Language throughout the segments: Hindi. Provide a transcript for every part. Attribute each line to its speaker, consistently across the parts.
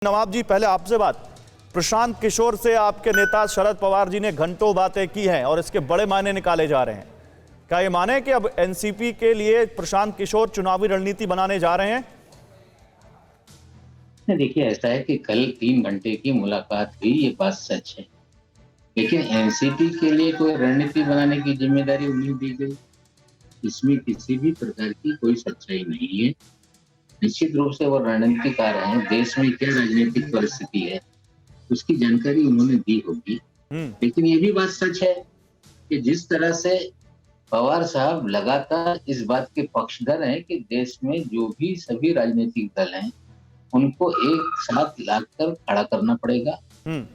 Speaker 1: नवाब जी, पहले आपसे बात। प्रशांत किशोर से आपके नेता शरद पवार जी ने घंटों बातें की हैं और इसके बड़े मायने निकाले जा रहे हैं। क्या ये माने कि अब एनसीपी के लिए प्रशांत किशोर चुनावी रणनीति बनाने जा रहे हैं?
Speaker 2: देखिए, ऐसा है कि कल 3 घंटे की मुलाकात हुई, ये बात सच है। लेकिन एनसीपी के लिए कोई रणनीति बनाने की जिम्मेदारी उन्हें दी गई, इसमें किसी भी प्रकार की कोई सच्चाई नहीं है। निश्चित रूप से वो रणनीतिकार हैं, देश में क्या राजनीतिक परिस्थिति है उसकी जानकारी उन्होंने दी होगी। लेकिन ये भी बात सच है कि जिस तरह से पवार साहब लगातार इस बात के पक्षधर हैं कि देश में जो भी सभी राजनीतिक दल हैं उनको एक साथ लाकर खड़ा करना पड़ेगा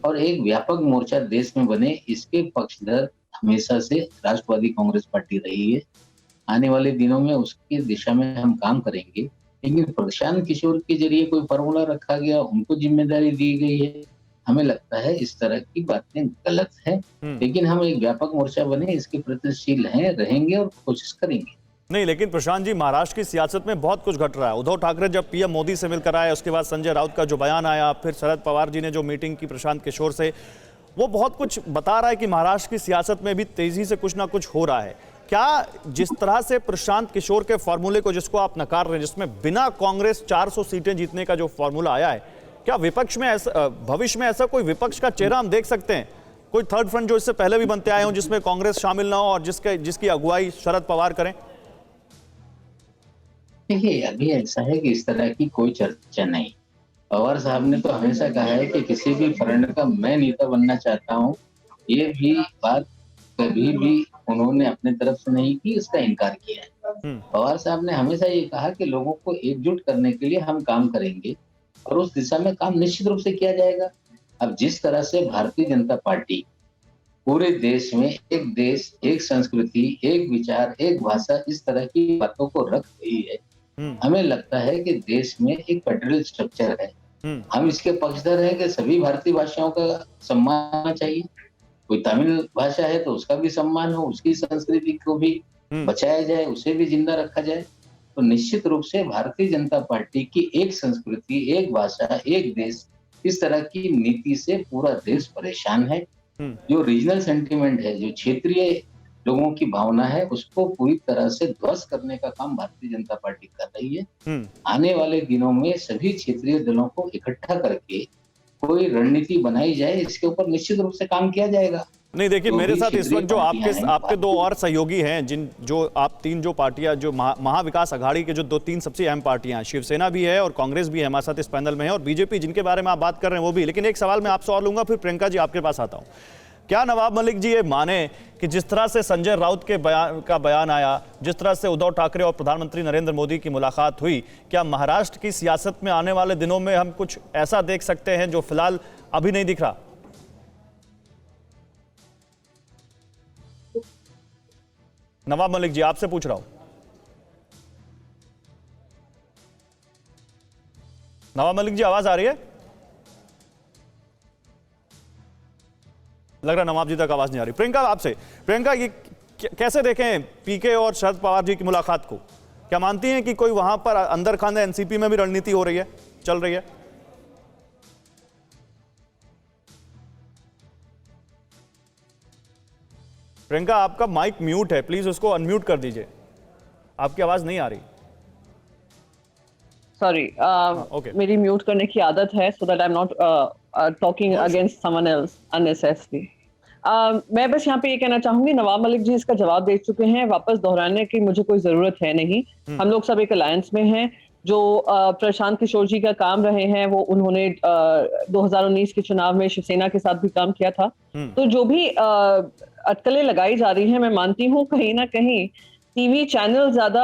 Speaker 2: और एक व्यापक मोर्चा देश में बने, इसके पक्षधर हमेशा से राष्ट्रवादी कांग्रेस पार्टी रही है। आने वाले दिनों में उसकी दिशा में हम काम करेंगे। लेकिन प्रशांत किशोर के जरिए कोई फॉर्मूला रखा गया, उनको जिम्मेदारी दी गई है, हमें लगता है इस तरह की बातें गलत है। लेकिन हम एक व्यापक मोर्चा बने, इसके प्रतिशील हैं, रहेंगे और कोशिश करेंगे।
Speaker 1: नहीं, लेकिन प्रशांत जी, महाराष्ट्र की सियासत में बहुत कुछ घट रहा है। उद्धव ठाकरे जब पीएम मोदी से मिलकर आए, उसके बाद संजय राउत का जो बयान आया, फिर शरद पवार जी ने जो मीटिंग की प्रशांत किशोर से, वो बहुत कुछ बता रहा है कि महाराष्ट्र की सियासत में भी तेजी से कुछ ना कुछ हो रहा है। क्या जिस तरह से प्रशांत किशोर के फॉर्मूले को, जिसको आप नकार रहे हैं, जिसमें बिना कांग्रेस 400 सीटें जीतने का जो फॉर्मूला आया है, क्या विपक्ष में ऐसा, भविष्य में ऐसा कोई विपक्ष का चेहरा हम देख सकते हैं? कोई थर्ड फ्रंट जो इससे पहले भी बनते आए हों, जिसमें कांग्रेस शामिल ना हो और जिसकी अगुवाई शरद पवार करें?
Speaker 2: देखिए, अभी ऐसा है कि इस तरह की कोई चर्चा नहीं। पवार साहब ने तो हमेशा कहा है कि किसी भी फ्रंट का मैं नेता बनना चाहता हूँ। ये भी बात कभी भी उन्होंने अपने तरफ से नहीं की, इसका इनकार किया है। पवार साहब ने हमेशा ये कहा कि लोगों को एकजुट करने के लिए हम काम करेंगे और उस दिशा में काम निश्चित रूप से किया जाएगा। अब जिस तरह से भारतीय जनता पार्टी पूरे देश में एक देश, एक संस्कृति, एक विचार, एक भाषा, इस तरह की बातों को रख रही है, हमें लगता है कि देश में एक फेडरल स्ट्रक्चर है। हम इसके पक्षधर हैं कि सभी भारतीय भाषाओं का सम्मान होना चाहिए। कोई तमिल भाषा है तो उसका भी सम्मान हो, उसकी संस्कृति को भी बचाया जाए, उसे भी जिंदा रखा जाए। तो निश्चित रूप से भारतीय जनता पार्टी की एक संस्कृति, एक भाषा, एक देश, इस तरह की नीति से पूरा देश परेशान है। जो रीजनल सेंटिमेंट है, जो क्षेत्रीय लोगों की भावना है, उसको पूरी तरह से ध्वस्त करने का काम भारतीय जनता पार्टी कर रही है। आने वाले दिनों में सभी क्षेत्रीय दलों को इकट्ठा करके कोई रणनीति बनाई जाए, इसके ऊपर निश्चित रूप से काम किया जाएगा।
Speaker 1: नहीं, देखिए, मेरे साथ इस वक्त जो आपके दो और सहयोगी हैं, जो आप तीन जो पार्टियां, जो महाविकास अघाड़ी के जो 2-3 सबसे अहम पार्टियां, शिवसेना भी है और कांग्रेस भी है हमारे साथ इस पैनल में है, और बीजेपी जिनके बारे में आप बात कर रहे हैं वो भी। लेकिन एक सवाल मैं आपसे और लूंगा, फिर प्रियंका जी आपके पास आता हूं। क्या नवाब मलिक जी ये माने कि जिस तरह से संजय राउत के बयान आया, जिस तरह से उद्धव ठाकरे और प्रधानमंत्री नरेंद्र मोदी की मुलाकात हुई, क्या महाराष्ट्र की सियासत में आने वाले दिनों में हम कुछ ऐसा देख सकते हैं जो फिलहाल अभी नहीं दिख रहा? नवाब मलिक जी, आपसे पूछ रहा हूं। नवाब मलिक जी, आवाज आ रही है? लग रहा नवाब जी तक आवाज नहीं आ रही। प्रियंका, आपसे। प्रियंका, ये कैसे देखें पीके और शरद पवार जी की मुलाकात को? क्या मानती हैं कि कोई वहां पर अंदर खाने एनसीपी में भी रणनीति हो रही है, चल रही है? प्रियंका, आपका माइक म्यूट है, प्लीज उसको अनम्यूट कर दीजिए, आपकी आवाज नहीं आ रही।
Speaker 3: सॉरी, मेरी म्यूट करने की आदत है, so that I am not talking against someone else unnecessary. मैं बस यहाँ पे ये कहना चाहूंगी, नवाब मलिक जी इसका जवाब दे चुके हैं, वापस दोहराने की मुझे कोई जरूरत है नहीं। हम लोग सब एक अलायंस में हैं। जो प्रशांत किशोर जी का काम रहे हैं, वो उन्होंने 2019 के चुनाव में शिवसेना के साथ भी काम किया था। तो जो भी अटकलें लगाई जा रही हैं, मैं मानती हूँ कहीं ना कहीं टीवी चैनल ज्यादा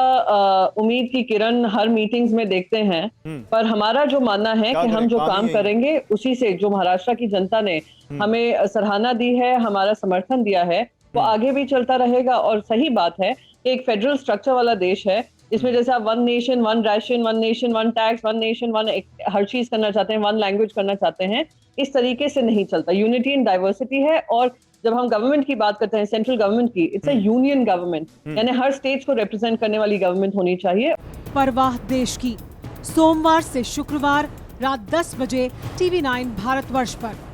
Speaker 3: उम्मीद की किरण हर मीटिंग्स में देखते हैं, पर हमारा जो मानना है कि हम जो काम करेंगे उसी से, जो महाराष्ट्र की जनता ने हमें सराहना दी है, हमारा समर्थन दिया है, वो आगे भी चलता रहेगा। और सही बात है, एक फेडरल स्ट्रक्चर वाला देश है, इसमें जैसे आप 1 nation 1 ration, 1 nation 1 tax, 1 nation 1 हर चीज करना चाहते हैं, 1 लैंग्वेज करना चाहते हैं, इस तरीके से नहीं चलता। यूनिटी इन डाइवर्सिटी है। और जब हम गवर्नमेंट की बात करते हैं, सेंट्रल गवर्नमेंट की, इट्स अ यूनियन गवर्नमेंट, यानी हर स्टेट को रिप्रेजेंट करने वाली गवर्नमेंट होनी चाहिए।
Speaker 4: परवाह देश की, सोमवार से शुक्रवार रात 10 बजे TV9 भारतवर्ष पर।